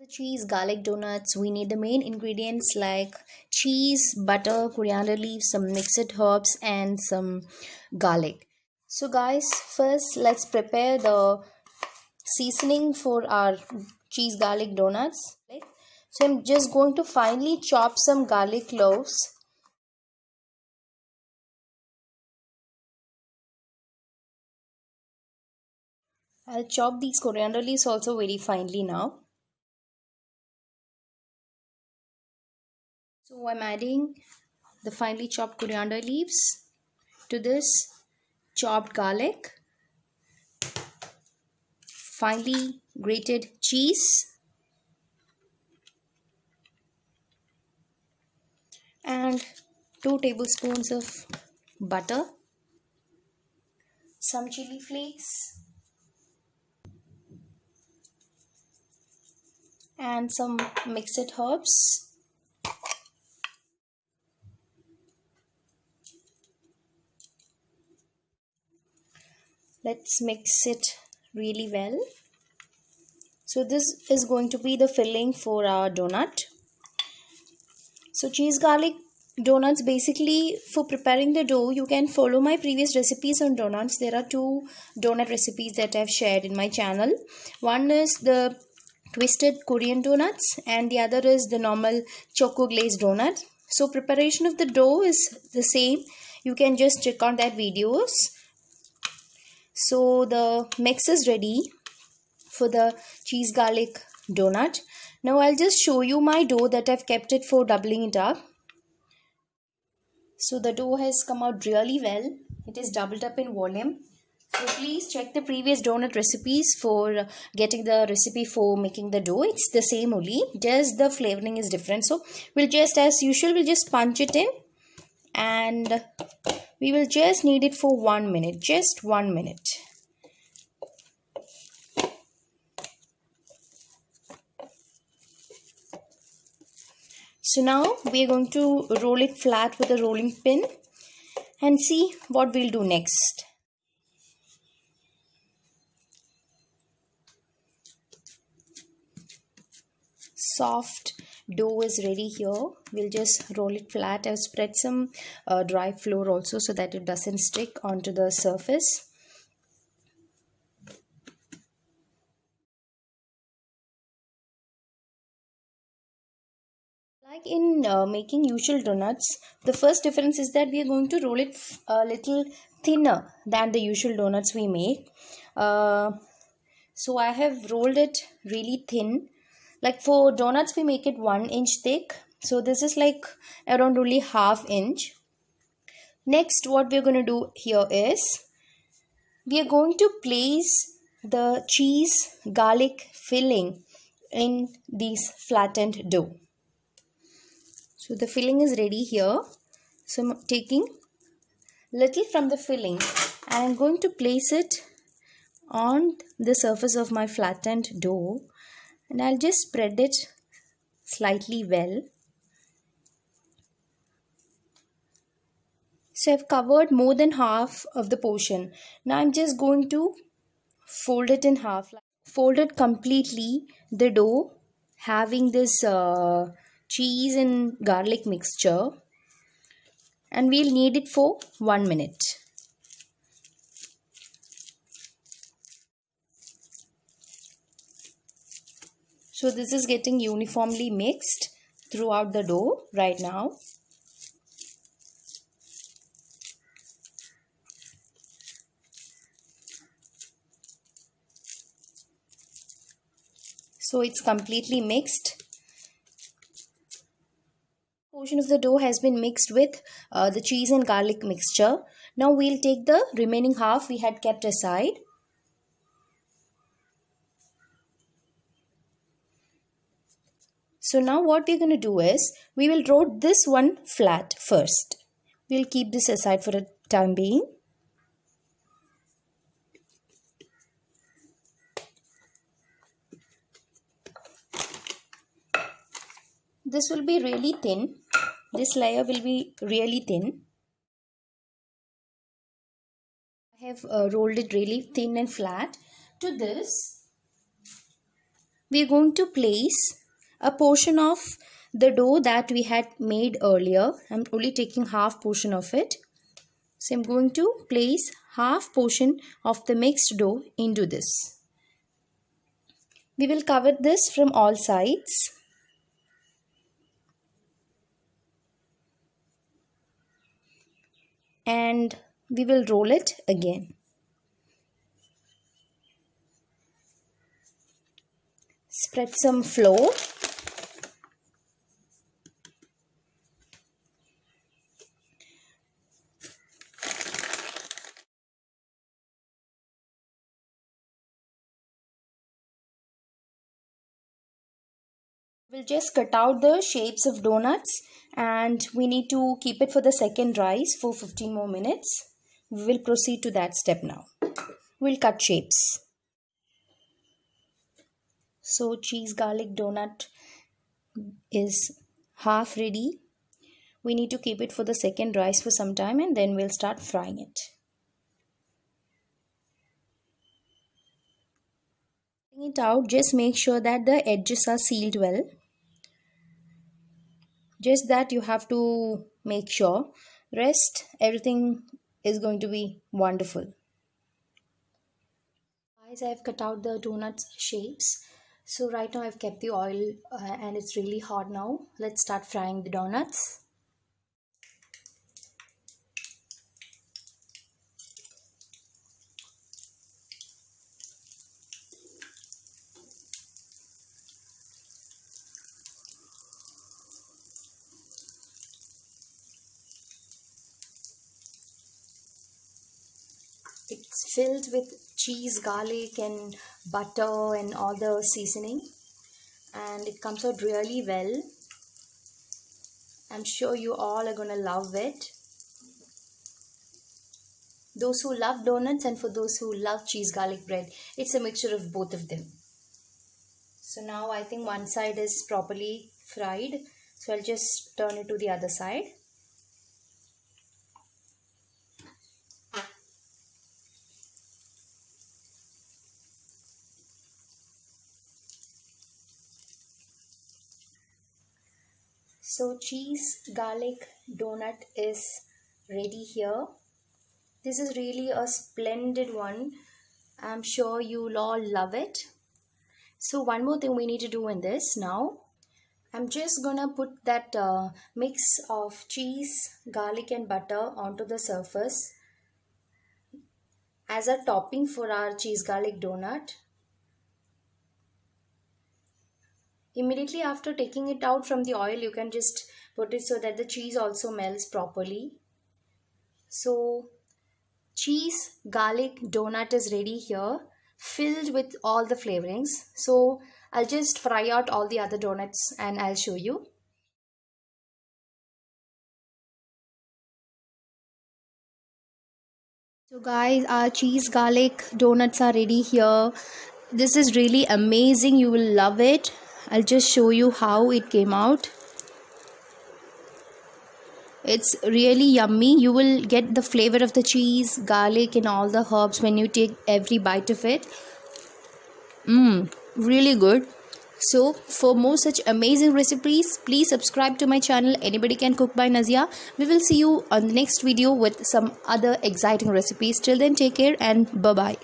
The cheese garlic donuts, we need the main ingredients like cheese, butter, coriander leaves, some mixed herbs, and some garlic. So, guys, first let's prepare the seasoning for our cheese garlic donuts. So, I'm just going to finely chop some garlic cloves. I'll chop these coriander leaves also very finely now. So, I'm adding the finely chopped coriander leaves to this chopped garlic, finely grated cheese, and 2 tablespoons of butter, some chili flakes, and some mixed herbs. Let's mix it really well. So this is going to be the filling for our donut. So cheese garlic donuts, basically for preparing the dough, you can follow my previous recipes on donuts. There are 2 donut recipes that I've shared in my channel. One is the twisted Korean donuts and the other is the normal choco glazed donut. So preparation of the dough is the same. You can just check on that videos. So the mix is ready for the cheese garlic donut. Now I'll just show you my dough that I've kept it for doubling it up. So the dough has come out really well. It is doubled up in volume. So please check the previous donut recipes for getting the recipe for making the dough. It's the same only, just the flavoring is different. So we'll just, as usual, we'll just punch it in and we will just knead it for 1 minute, just 1 minute. So now we are going to roll it flat with a rolling pin and see what we'll do next. Soft dough is ready here. We'll just roll it flat. I've spread some dry flour also so that it doesn't stick onto the surface. Like in making usual donuts, the first difference is that we are going to roll it a little thinner than the usual donuts we make. So I have rolled it really thin. Like for donuts we make it 1 inch thick. So this is like around only ½ inch. Next, what we're going to do here is we are going to place the cheese garlic filling in this flattened dough. So the filling is ready here. So I'm taking little from the filling and I'm going to place it on the surface of my flattened dough and I'll just spread it slightly well. So I've covered more than half of the portion. Now I'm just going to fold it in half. Fold it completely, the dough, having this cheese and garlic mixture, and we'll knead it for 1 minute. So this is getting uniformly mixed throughout the dough right now. So it's completely mixed. Portion of the dough has been mixed with the cheese and garlic mixture. Now we'll take the remaining half we had kept aside. So now what we're going to do is we will roll this one flat first. We'll keep this aside for a time being. This will be really thin. This layer will be really thin. I have rolled it really thin and flat. To this, we are going to place a portion of the dough that we had made earlier. I'm only taking half portion of it. So I'm going to place half portion of the mixed dough into this. We will cover this from all sides. And we will roll it again. Spread some flour. We'll just cut out the shapes of donuts, and we need to keep it for the second rise for 15 more minutes. We will proceed to that step now. We'll cut shapes. So cheese garlic donut is half ready. We need to keep it for the second rise for some time, and then we'll start frying it. Taking it out, just make sure that the edges are sealed well. Just that you have to make sure. Rest, everything is going to be wonderful. Guys, I've cut out the donuts shapes. So right now I've kept the oil and it's really hot now. Let's start frying the donuts. It's filled with cheese, garlic and butter and all the seasoning, and it comes out really well. I'm sure you all are gonna love it. Those who love donuts and for those who love cheese garlic bread, it's a mixture of both of them. So now I think one side is properly fried, so I'll just turn it to the other side. So cheese garlic donut is ready here. This is really a splendid one. I'm sure you'll all love it. So one more thing we need to do in this now. I'm just gonna put that mix of cheese, garlic and butter onto the surface as a topping for our cheese garlic donut. Immediately after taking it out from the oil, you can just put it so that the cheese also melts properly. So cheese garlic donut is ready here, filled with all the flavorings. So I'll just fry out all the other donuts and I'll show you. So guys, our cheese garlic donuts are ready here. This is really amazing. You will love it. I'll just show you how it came out. It's really yummy. You will get the flavor of the cheese, garlic and all the herbs when you take every bite of it. Really good. So for more such amazing recipes, please subscribe to my channel Anybody Can Cook by Nazia. We will see you on the next video with some other exciting recipes. Till then, take care and bye-bye.